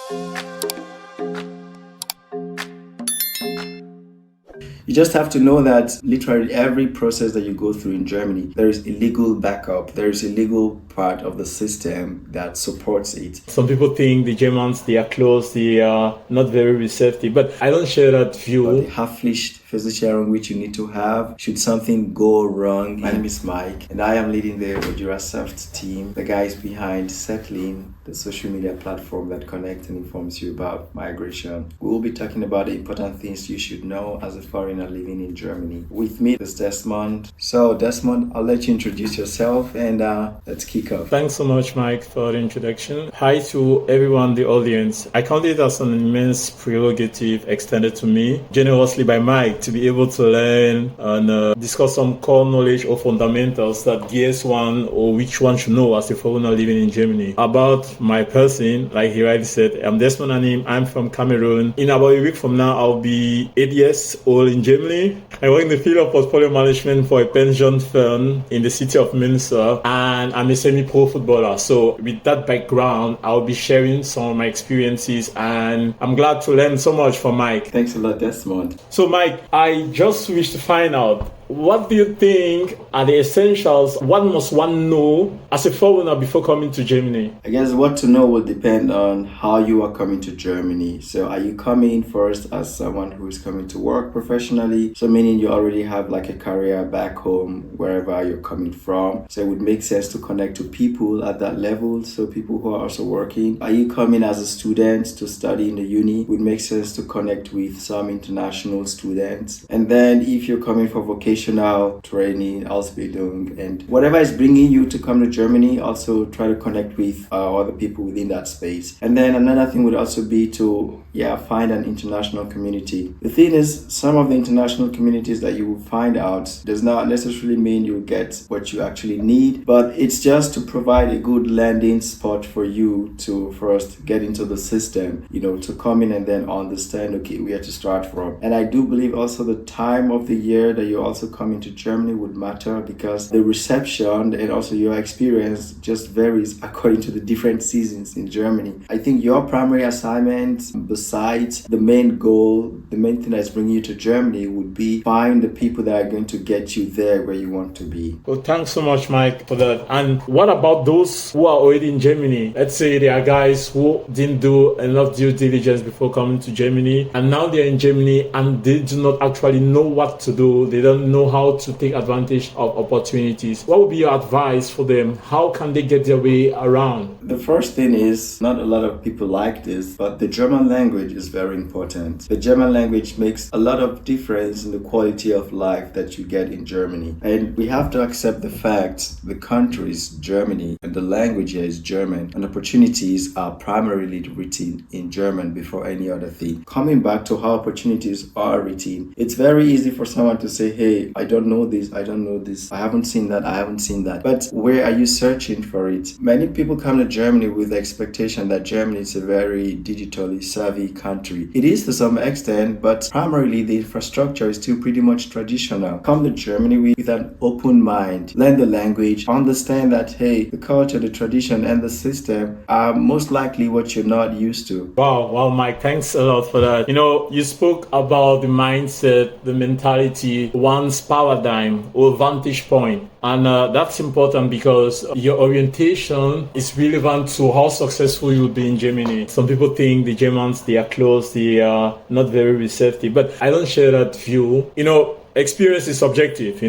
You just have to know that literally every process that you go through in Germany, there is a legal backup, there is a legal part of the system that supports it. Some people think the Germans, they are closed, they are not very receptive, but I don't share that view. But the half-fledged Versicherung which you need to have should something go wrong. My name is Mike, and I am leading the Ojurasoft team, the guys behind Settling, the social media platform that connects and informs you about migration. We will be talking about the important things you should know as a foreigner living in Germany. With me is Desmond. So Desmond, I'll let you introduce yourself and let's kick off. Thanks so much, Mike, for the introduction. Hi to everyone, the audience. I count it as an immense prerogative extended to me generously by Mike to be able to learn and discuss some core knowledge or fundamentals that GS1 or which one should know as a foreigner living in Germany. About my person, like he rightly said, I'm Desmond Anim. I'm from Cameroon. In about a week from now, I'll be 8 years old in Germany. I work in the field of portfolio management for a pension firm in the city of Münster, and I'm a semi-pro footballer. So with that background, I'll be sharing some of my experiences, and I'm glad to learn so much from Mike. Thanks a lot, Desmond. So Mike, I just wish to find out, what do you think are the essentials? What must one know as a foreigner before coming to Germany? I guess what to know will depend on how you are coming to Germany. So are you coming first as someone who is coming to work professionally? So meaning you already have like a career back home, wherever you're coming from. So it would make sense to connect to people at that level. So people who are also working. Are you coming as a student to study in the uni? It would make sense to connect with some international students. And then if you're coming for vocational training, Ausbildung, and whatever is bringing you to come to Germany, also try to connect with other people within that space. And then another thing would also be to find an international community. The thing is, some of the international communities that you will find out does not necessarily mean you'll get what you actually need, but it's just to provide a good landing spot for you to first get into the system, to come in and then understand, okay, where to start from. And I do believe also the time of the year that you also coming to Germany would matter, because the reception and also your experience just varies according to the different seasons in Germany. I think your primary assignment, besides the main goal, the main thing that's bringing you to Germany, would be find the people that are going to get you there where you want to be. Well, thanks so much, Mike, for that. And what about those who are already in Germany? Let's say there are guys who didn't do enough due diligence before coming to Germany, and now they're in Germany and they do not actually know what to do. They don't know how to take advantage of opportunities. What would be your advice for them? How can they get their way around? The first thing is, not a lot of people like this, but the German language is very important. The German language makes a lot of difference in the quality of life that you get in Germany. And we have to accept the fact the country is Germany and the language here is German, and opportunities are primarily written in German before any other thing. Coming back to how opportunities are written, it's very easy for someone to say, hey, I don't know this, I haven't seen that. But where are you searching for it? Many people come to Germany with the expectation that Germany is a very digitally savvy country. It is to some extent, but primarily the infrastructure is still pretty much traditional. Come to Germany with an open mind, learn the language, understand that, hey, the culture, the tradition, and the system are most likely what you're not used to. Wow, Mike, thanks a lot for that. You spoke about the mindset, the mentality, one's paradigm or vantage point. And that's important because your orientation is relevant to how successful you'll be in Germany. Some people think the Germans, they are closed, they are not very receptive, but I don't share that view. Experience is subjective,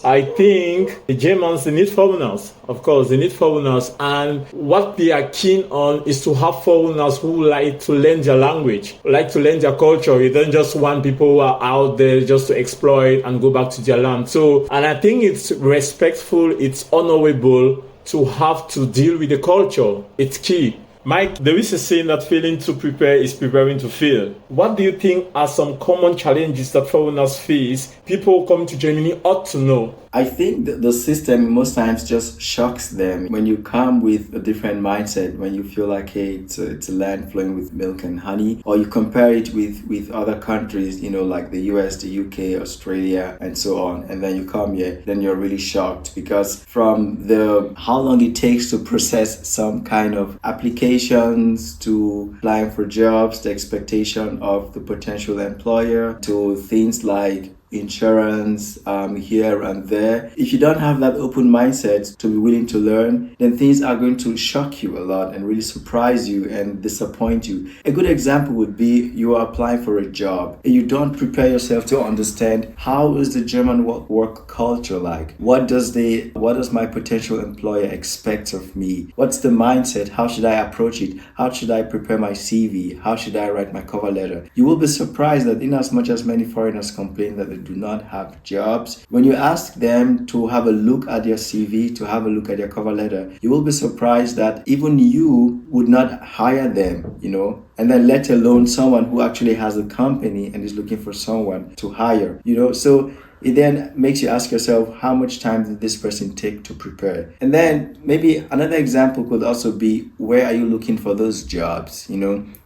I think the Germans, they need foreigners. Of course, they need foreigners. And what they are keen on is to have foreigners who like to learn their language, like to learn their culture. They don't just want people who are out there just to exploit and go back to their land. And I think it's respectful, it's honorable to have to deal with the culture. It's key. Mike, there is a saying that failing to prepare is preparing to fail. What do you think are some common challenges that foreigners face, people coming to Germany ought to know? I think the system most times just shocks them when you come with a different mindset, when you feel like, hey, it's a land flowing with milk and honey, or you compare it with other countries, like the US, the UK, Australia, and so on. And then you come here, then you're really shocked because from how long it takes to process some kind of application qualifications to applying for jobs, the expectation of the potential employer, to things like insurance here and there. If you don't have that open mindset to be willing to learn, then things are going to shock you a lot and really surprise you and disappoint you. A good example would be you are applying for a job and you don't prepare yourself to understand how is the German work culture like? What does my potential employer expect of me? What's the mindset? How should I approach it? How should I prepare my CV? How should I write my cover letter? You will be surprised that in as much as many foreigners complain that they do not have jobs, when you ask them to have a look at your CV, to have a look at your cover letter, you will be surprised that even you would not hire them, and then let alone someone who actually has a company and is looking for someone to hire, so it then makes you ask yourself, how much time did this person take to prepare? And then maybe another example could also be, where are you looking for those jobs?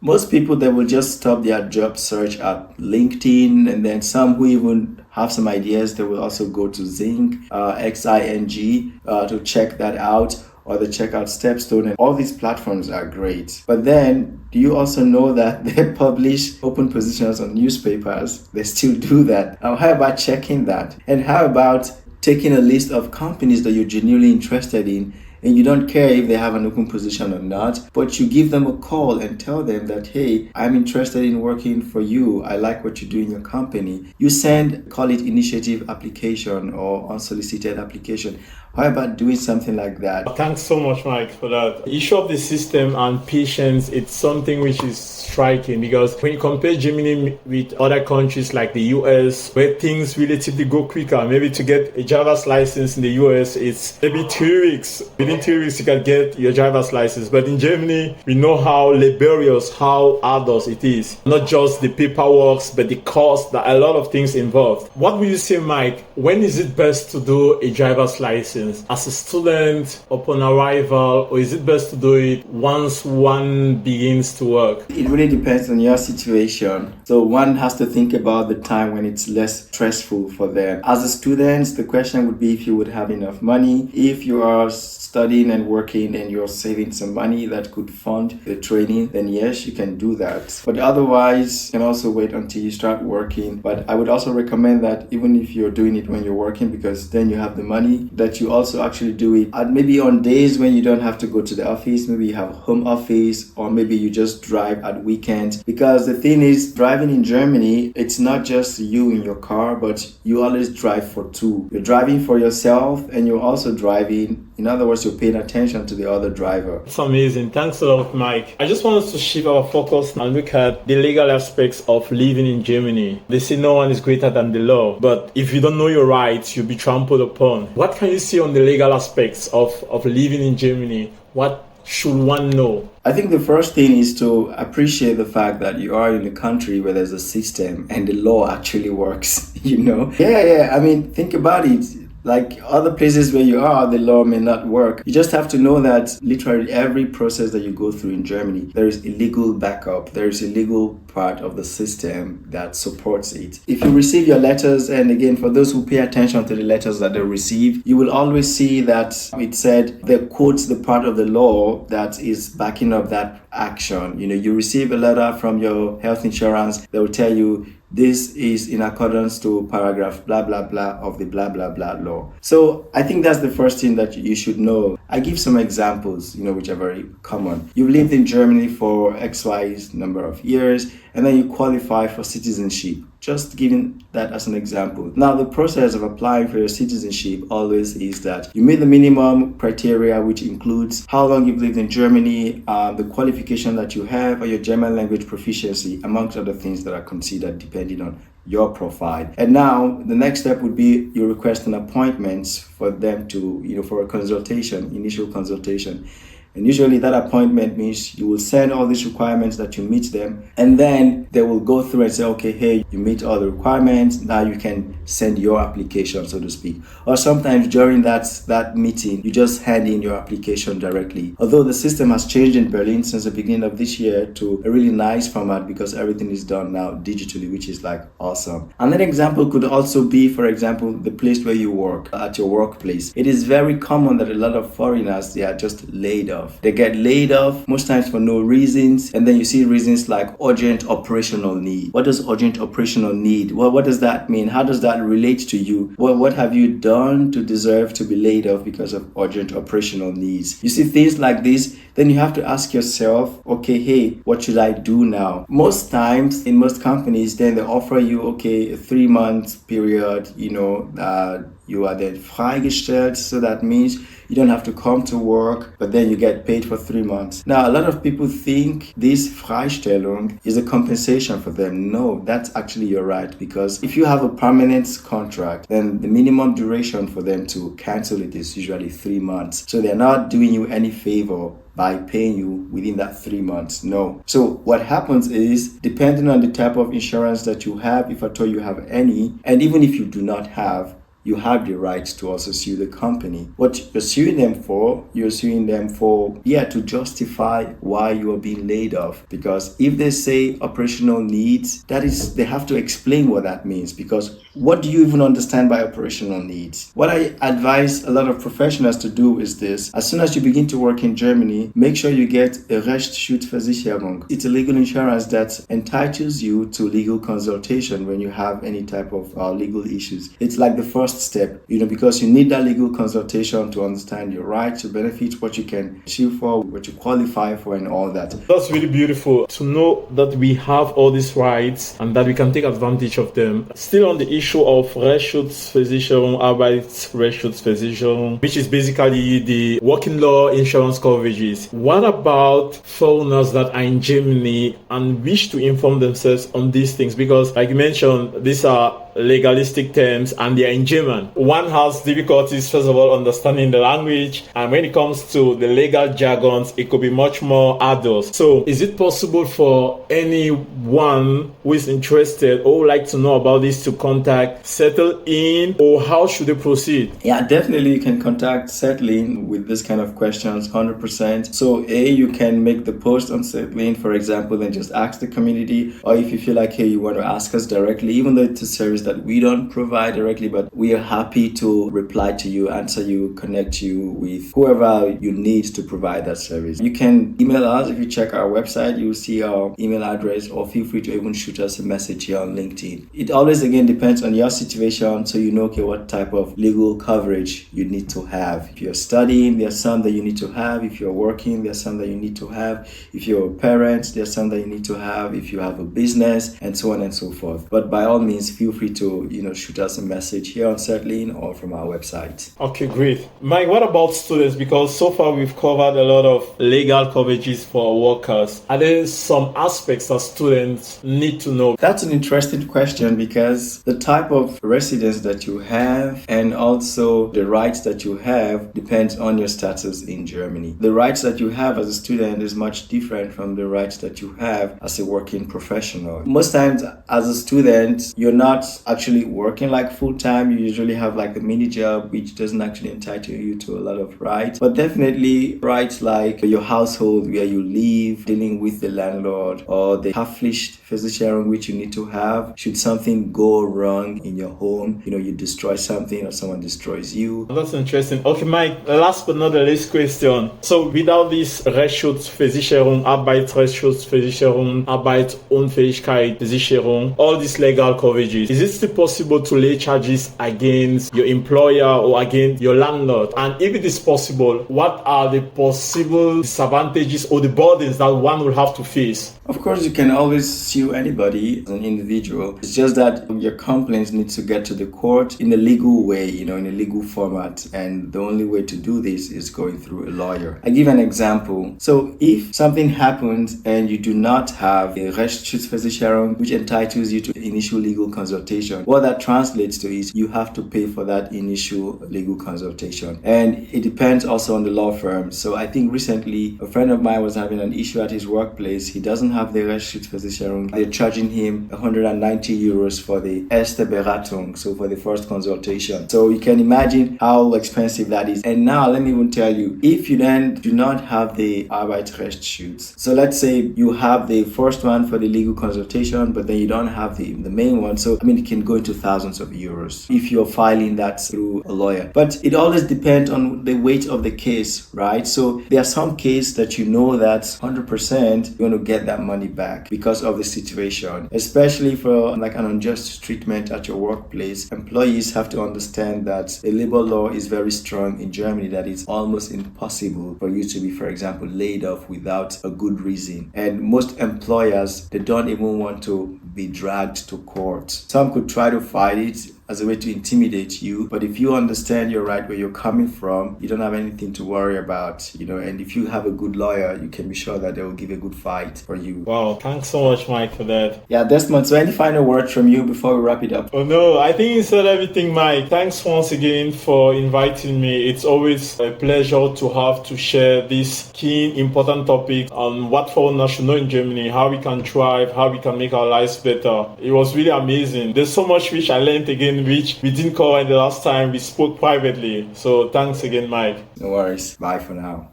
Most people, they will just stop their job search at LinkedIn, and then some who even have some ideas, they will also go to Xing, Xing, to check that out, or the checkout Stepstone, and all these platforms are great. But then, do you also know that they publish open positions on newspapers? They still do that. How about checking that? And how about taking a list of companies that you're genuinely interested in, and you don't care if they have an open position or not, but you give them a call and tell them that, hey, I'm interested in working for you. I like what you do in your company. You send, call it initiative application or unsolicited application. How about doing something like that? Thanks so much, Mike, for that. The issue of the system and patience, it's something which is striking, because when you compare Germany with other countries like the US, where things relatively go quicker, maybe to get a driver's license in the US, it's maybe 3 weeks. Within 3 weeks, you can get your driver's license. But in Germany, we know how laborious, how arduous it is. Not just the paperwork, but the cost, that a lot of things involved. What would you say, Mike? When is it best to do a driver's license? As a student, upon arrival, or is it best to do it once one begins to work? It really depends on your situation. So one has to think about the time when it's less stressful for them. As a student, the question would be if you would have enough money. If you are studying and working and you're saving some money that could fund the training, then yes, you can do that. But otherwise, you can also wait until you start working. But I would also recommend that even if you're doing it when you're working, because then you have the money, that you also actually do it at maybe on days when you don't have to go to the office. Maybe you have home office, or maybe you just drive at weekends. Because the thing is, driving in Germany, it's not just you in your car, but you always drive for two. You're driving for yourself and you're also driving. In other words, you're paying attention to the other driver. It's amazing. Thanks a lot, Mike. I just want us to shift our focus and look at the legal aspects of living in Germany. They say no one is greater than the law, but if you don't know your rights, you'll be trampled upon. What can you see on the legal aspects of living in Germany? What should one know? I think the first thing is to appreciate the fact that you are in a country where there's a system and the law actually works, Yeah. I mean, think about it. Like other places where you are, the law may not work. You just have to know that literally every process that you go through in Germany, there is a legal backup. There is a legal part of the system that supports it. If you receive your letters, and again, for those who pay attention to the letters that they receive, you will always see that it said they quotes the part of the law that is backing up that action. You receive a letter from your health insurance, they will tell you, this is in accordance to paragraph blah blah blah of the blah blah blah law. So I think that's the first thing that you should know. I give some examples, which are very common. You've lived in Germany for XY number of years, and then you qualify for citizenship. Just giving that as an example. Now, the process of applying for your citizenship always is that you meet the minimum criteria, which includes how long you've lived in Germany, the qualification that you have, or your German language proficiency, amongst other things that are considered depending on your profile. And now the next step would be you request an appointment for them to, for a consultation, initial consultation. And usually that appointment means you will send all these requirements that you meet them, and then they will go through and say, okay, hey, you meet all the requirements, now you can send your application, so to speak. Or sometimes during that meeting, you just hand in your application directly. Although the system has changed in Berlin since the beginning of this year to a really nice format, because everything is done now digitally, which is like awesome. Another example could also be, for example, the place where you work, at your workplace. It is very common that a lot of foreigners, they are just laid off. off. They get laid off most times for no reasons, and then you see reasons like urgent operational need. What does urgent operational need? Well, what does that mean? How does that relate to you? Well, what have you done to deserve to be laid off because of urgent operational needs? You see things like this, then you have to ask yourself, okay, hey, what should I do now? Most times in most companies, then they offer you, okay, a 3-month period, you are then freigestellt, so that means you don't have to come to work, but then you get paid for 3 months. Now, a lot of people think this Freistellung is a compensation for them. No, that's actually your right, because if you have a permanent contract, then the minimum duration for them to cancel it is usually 3 months. So they're not doing you any favor by paying you within that 3 months. No. So what happens is, depending on the type of insurance that you have, if at all you have any, and even if you do not have, you have the right to also sue the company. What you're suing them for, to justify why you are being laid off. Because if they say operational needs, that is, they have to explain what that means. Because what do you even understand by operational needs? What I advise a lot of professionals to do is this: as soon as you begin to work in Germany, make sure you get a Rechtsschutzversicherung. It's a legal insurance that entitles you to legal consultation when you have any type of legal issues. It's like the first step, because you need that legal consultation to understand your rights, your benefits, what you can sue for, what you qualify for, and all that. That's really beautiful to know that we have all these rights and that we can take advantage of them. Still on the issue of Rechtsschutzversicherung, Arbeitsrechtsschutzversicherung, which is basically the working law insurance coverages. What about foreigners that are in Germany and wish to inform themselves on these things? Because, like you mentioned, these are legalistic terms and they are in German. One has difficulties, first of all, understanding the language, and when it comes to the legal jargons, it could be much more arduous. So is it possible for anyone who is interested or would like to know about this to contact Settle In, or how should they proceed? Yeah, definitely you can contact Settle In with this kind of questions, 100%. So you can make the post on Settle In, for example, and just ask the community, or if you feel like, hey, you want to ask us directly, even though it's a service that we don't provide directly, but we are happy to reply to you, answer you, connect you with whoever you need to provide that service. You can email us. If you check our website, you'll see our email address, or feel free to even shoot us a message here on LinkedIn. It always, again, depends on your situation, so you know, okay, what type of legal coverage you need to have. If you're studying, there's some that you need to have. If you're working, there's some that you need to have. If you're a parent, there's some that you need to have. If you have a business, and so on and so forth. But by all means, feel free to shoot us a message here on Settle In or from our website. Okay, great. Mike, what about students? Because so far we've covered a lot of legal coverages for workers. Are there some aspects that students need to know? That's an interesting question, because the type of residence that you have and also the rights that you have depends on your status in Germany. The rights that you have as a student is much different from the rights that you have as a working professional. Most times as a student, you're not actually working like full-time. You usually have like a mini job, which doesn't actually entitle you to a lot of rights, but definitely rights like your household, where you live, dealing with the landlord, or the Haftpflichtversicherung, which you need to have should something go wrong in your home. You destroy something or someone destroys you. That's interesting. Okay, Mike, last but not the least question. So without this Rechtsschutzversicherung, Arbeitsrechtsschutzversicherung, Arbeitsunfähigkeitsversicherung, all these legal coverages, is it still possible to lay charges against your employer or against your landlord? And if it is possible, what are the possible disadvantages or the burdens that one will have to face? Of course, you can always sue anybody as an individual. It's just that your complaints need to get to the court in a legal way, in a legal format. And the only way to do this is going through a lawyer. I give an example. So if something happens and you do not have a Rechtsschutzversicherung, which entitles you to initial legal consultation, what that translates to is you have to pay for that initial legal consultation. And it depends also on the law firm. So I think recently a friend of mine was having an issue at his workplace. He doesn't have the Rechtsschiedsversicherung, they're charging him 190 euros for the erste Beratung, so for the first consultation. So you can imagine how expensive that is. And now let me even tell you, if you then do not have the Arbeitsrechtsschutz, so let's say you have the first one for the legal consultation, but then you don't have the main one. So I mean, it can go into thousands of euros if you're filing that through a lawyer. But it always depends on the weight of the case, right? So there are some cases that you know that 100% you're going to get that money back because of the situation, especially for like an unjust treatment at your workplace. Employees have to understand that the labor law is very strong in Germany, that it's almost impossible for you to be, for example, laid off without a good reason. And most employers, they don't even want to be dragged to court. Some could try to fight it as a way to intimidate you, but if you understand your right where you're coming from, you don't have anything to worry about, and if you have a good lawyer, you can be sure that they will give a good fight for you. Wow, thanks so much, Mike, for that. Yeah, Desmond, so any final words from you before we wrap it up? Oh no, I think you said everything, Mike. Thanks once again for inviting me. It's always a pleasure to share this keen, important topic on what foreigners should know in Germany, how we can thrive, how we can make our lives better. It was really amazing. There's so much which I learned again, which we didn't cover in the last time we spoke privately. So thanks again, Mike. No worries. Bye for now.